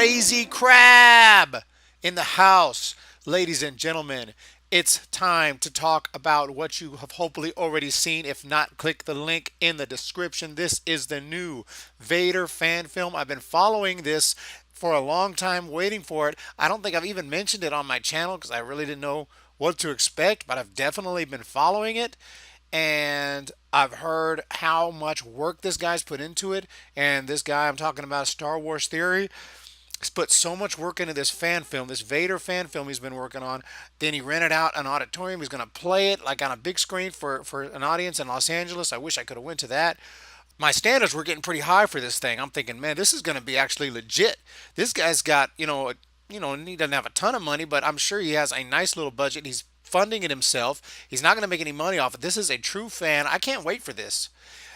crazy crab in the house. Ladies and gentlemen, it's time to talk about what you have hopefully already seen. If not, click the link in the description. This is the new Vader fan film. I've been following this for a long time, waiting for it. I don't think I've even mentioned it on my channel because I really didn't know what to expect, but I've definitely been following it, and I've heard how much work this guy's put into it. And this guy I'm talking about, Star Wars Theory, he's put so much work into this fan film, this Vader fan film he's been working on. Then he rented out an auditorium. He's going to play it like on a big screen for an audience in Los Angeles. I wish I could have went to that. My standards were getting pretty high for this thing. I'm thinking, man, this is going to be actually legit. This guy's got, he doesn't have a ton of money, but I'm sure he has a nice little budget. He's funding it himself. He's not going to make any money off it. This is a true fan. I can't wait for this.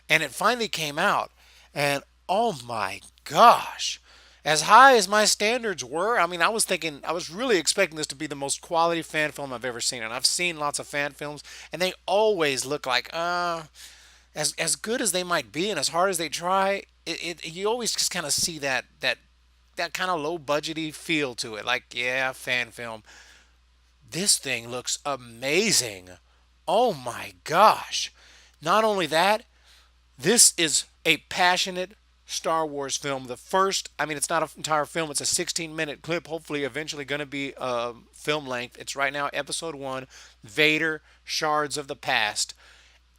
And it finally came out. And oh my gosh, as high as my standards were, I mean, I was thinking, I was really expecting this to be the most quality fan film I've ever seen. And I've seen lots of fan films, and they always look like, as good as they might be and as hard as they try, you always just kind of see that kind of low budgety feel to it. Like, yeah, fan film. This thing looks amazing. Oh my gosh. Not only that, this is a passionate Star Wars film. The first, I mean, it's not an entire film, it's a 16-minute clip, hopefully, eventually going to be film length. It's right now episode 1, Vader, Shards of the Past.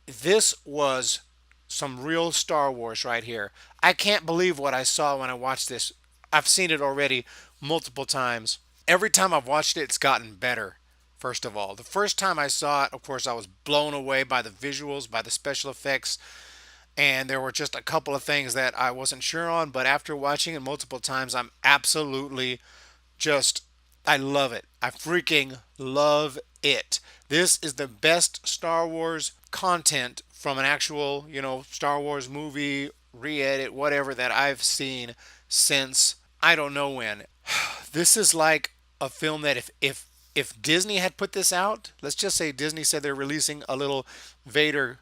This was some real Star Wars right here. I can't believe what I saw when I watched this. I've seen it already multiple times. Every time I've watched it, it's gotten better. First of all, the first time I saw it, of course, I was blown away by the visuals, by the special effects, and there were just a couple of things that I wasn't sure on. But after watching it multiple times, I'm absolutely just, I love it. I freaking love it. This is the best Star Wars content from an actual, Star Wars movie, re-edit, whatever, that I've seen since I don't know when. This is like a film that if Disney had put this out, let's just say Disney said they're releasing a little Vader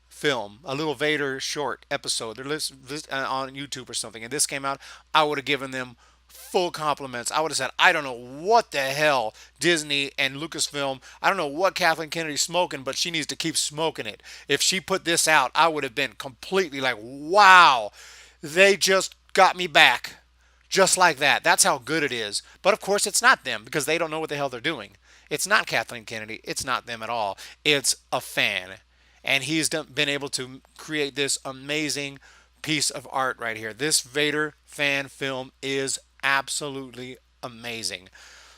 film, a little Vader short episode. They're on YouTube or something, and this came out, I would have given them full compliments. I would have said, I don't know what the hell Disney and Lucasfilm, I don't know what Kathleen Kennedy's smoking, but she needs to keep smoking it. If she put this out, I would have been completely like, wow, they just got me back. Just like that. That's how good it is. But of course, it's not them because they don't know what the hell they're doing. It's not Kathleen Kennedy. It's not them at all. It's a fan. And he's been able to create this amazing piece of art right here. This Vader fan film is absolutely amazing.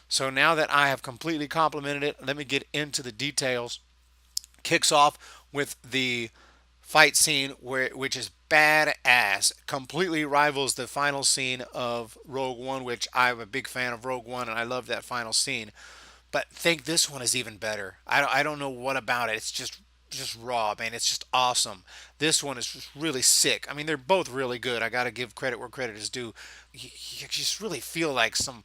So now that I have completely complimented it, let me get into the details. Kicks off with the fight scene which is badass, completely rivals the final scene of Rogue One, which I'm a big fan of Rogue One and I love that final scene. But think this one is even better. I don't know what about it. It's just raw, man. It's just awesome. This one is just really sick. I mean, they're both really good. I got to give credit where credit is due. You just really feel like some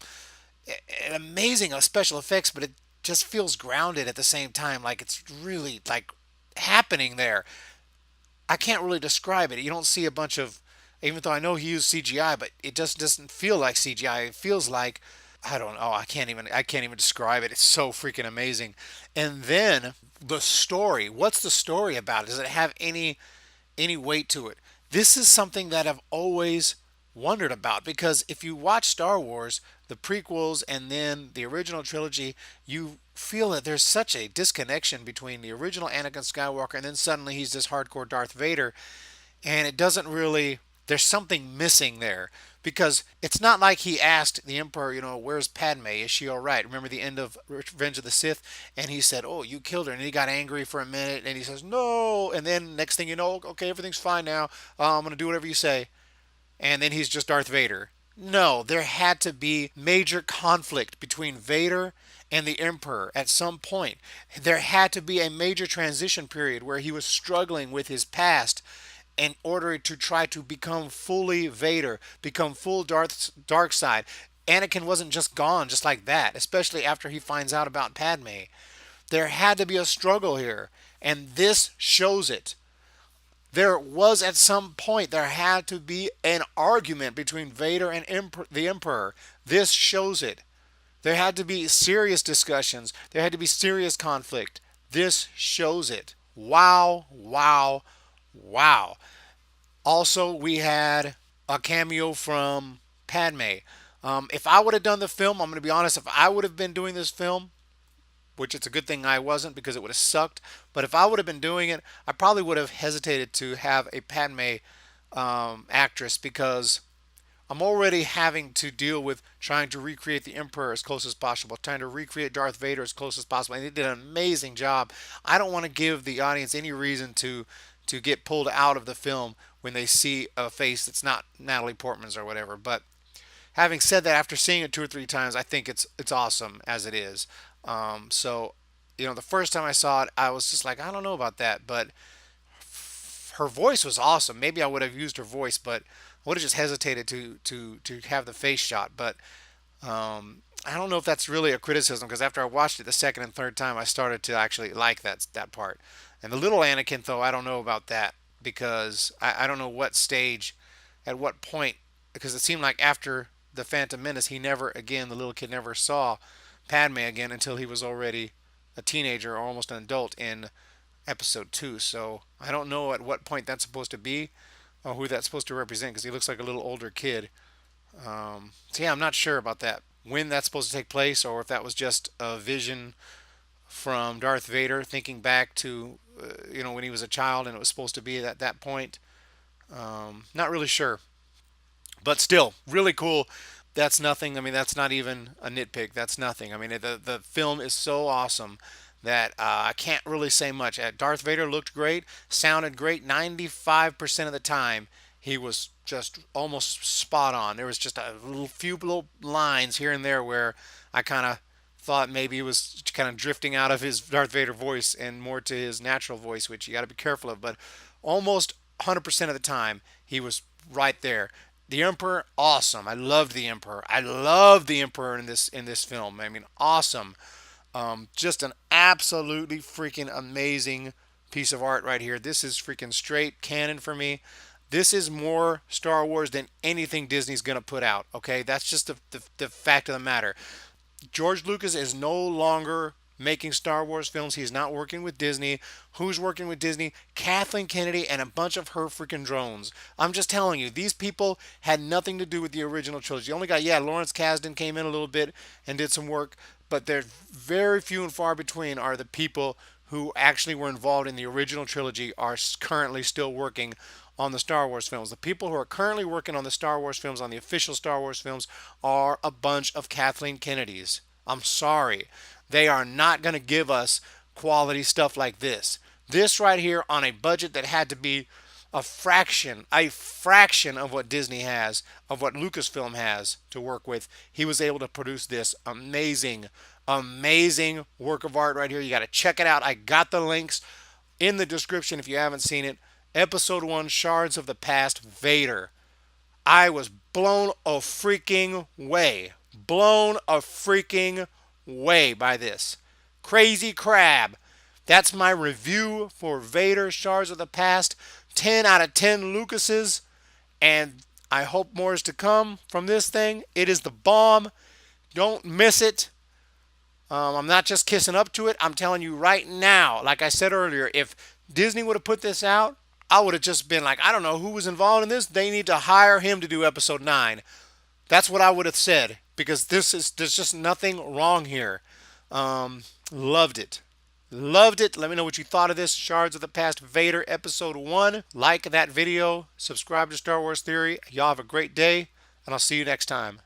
amazing special effects, but it just feels grounded at the same time. Like it's really like happening there. I can't really describe it. You don't see a bunch of, even though I know he used CGI, but it just doesn't feel like CGI. It feels like, I don't know. I can't even describe it. It's so freaking amazing. And then the story. What's the story about? Does it have any weight to it? This is something that I've always wondered about, because if you watch Star Wars, the prequels and then the original trilogy, you feel that there's such a disconnection between the original Anakin Skywalker and then suddenly he's this hardcore Darth Vader, and it doesn't really, there's something missing there, because it's not like he asked the Emperor, where's Padme, is she all right? Remember the end of Revenge of the Sith, and he said, oh, you killed her, and he got angry for a minute and he says no, and then next thing you know, okay, everything's fine now, I'm gonna do whatever you say, and then he's just Darth Vader. No, there had to be major conflict between Vader and the Emperor at some point. There had to be a major transition period where he was struggling with his past in order to try to become fully Vader, become full dark side. Anakin wasn't just gone just like that, especially after he finds out about Padme. There had to be a struggle here, and this shows it. There was at some point there had to be an argument between Vader and the Emperor. This shows it. There had to be serious discussions. There had to be serious conflict. This shows it. Wow, wow, wow. Also, we had a cameo from Padme. If I would have done the film, I'm going to be honest, if I would have been doing this film, which it's a good thing I wasn't because it would have sucked, but if I would have been doing it, I probably would have hesitated to have a Padme actress because I'm already having to deal with trying to recreate the Emperor as close as possible, trying to recreate Darth Vader as close as possible, and they did an amazing job. I don't want to give the audience any reason to get pulled out of the film when they see a face that's not Natalie Portman's or whatever. But having said that, after seeing it two or three times, I think it's awesome as it is. So, the first time I saw it, I was just like, I don't know about that, but her voice was awesome. Maybe I would have used her voice, but I would have just hesitated to have the face shot. But I don't know if that's really a criticism because after I watched it the second and third time, I started to actually like that part. And the little Anakin, though, I don't know about that because I don't know what stage, at what point, because it seemed like after the Phantom Menace, he never again, the little kid never saw Padme again until he was already a teenager or almost an adult in episode two. So I don't know at what point that's supposed to be or who that's supposed to represent because he looks like a little older kid. So yeah, I'm not sure about that. When that's supposed to take place, or if that was just a vision from Darth Vader thinking back to when he was a child and it was supposed to be at that point. Not really sure, but still really cool. That's nothing. I mean, that's not even a nitpick. That's nothing. I mean, the film is so awesome that I can't really say much. Darth Vader looked great, sounded great. 95% of the time, he was just almost spot on. There was just a few little lines here and there where I kind of thought maybe he was kind of drifting out of his Darth Vader voice and more to his natural voice, which you got to be careful of. But almost 100% of the time, he was right there. The Emperor, awesome. I loved the Emperor. I loved the Emperor in this film. I mean, awesome. Just an absolutely freaking amazing piece of art right here. This is freaking straight canon for me. This is more Star Wars than anything Disney's gonna put out. Okay, that's just the fact of the matter. George Lucas is no longer making Star Wars films. He's not working with Disney. Who's working with Disney? Kathleen Kennedy and a bunch of her freaking drones. I'm just telling you, these people had nothing to do with the original trilogy. The only guy, yeah, Lawrence Kasdan came in a little bit and did some work, but they're very few and far between are the people who actually were involved in the original trilogy are currently still working on the Star Wars films. The people who are currently working on the Star Wars films, on the official Star Wars films, are a bunch of Kathleen Kennedys. I'm sorry. They are not going to give us quality stuff like this. This right here on a budget that had to be a fraction of what Disney has, of what Lucasfilm has to work with. He was able to produce this amazing work of art right here. You got to check it out. I got the links in the description if you haven't seen it. Episode 1, Shards of the Past, Vader. I was blown a freaking way. Blown a freaking way by this. Crazy crab. That's my review for Vader, Shards of the Past. 10 out of 10 Lucases. And I hope more is to come from this thing. It is the bomb. Don't miss it. I'm not just kissing up to it. I'm telling you right now, like I said earlier, if Disney would have put this out, I would have just been like, I don't know who was involved in this. They need to hire him to do episode 9. That's what I would have said because there's just nothing wrong here. Loved it. Loved it. Let me know what you thought of this Shards of the Past Vader episode 1. Like that video. Subscribe to Star Wars Theory. Y'all have a great day, and I'll see you next time.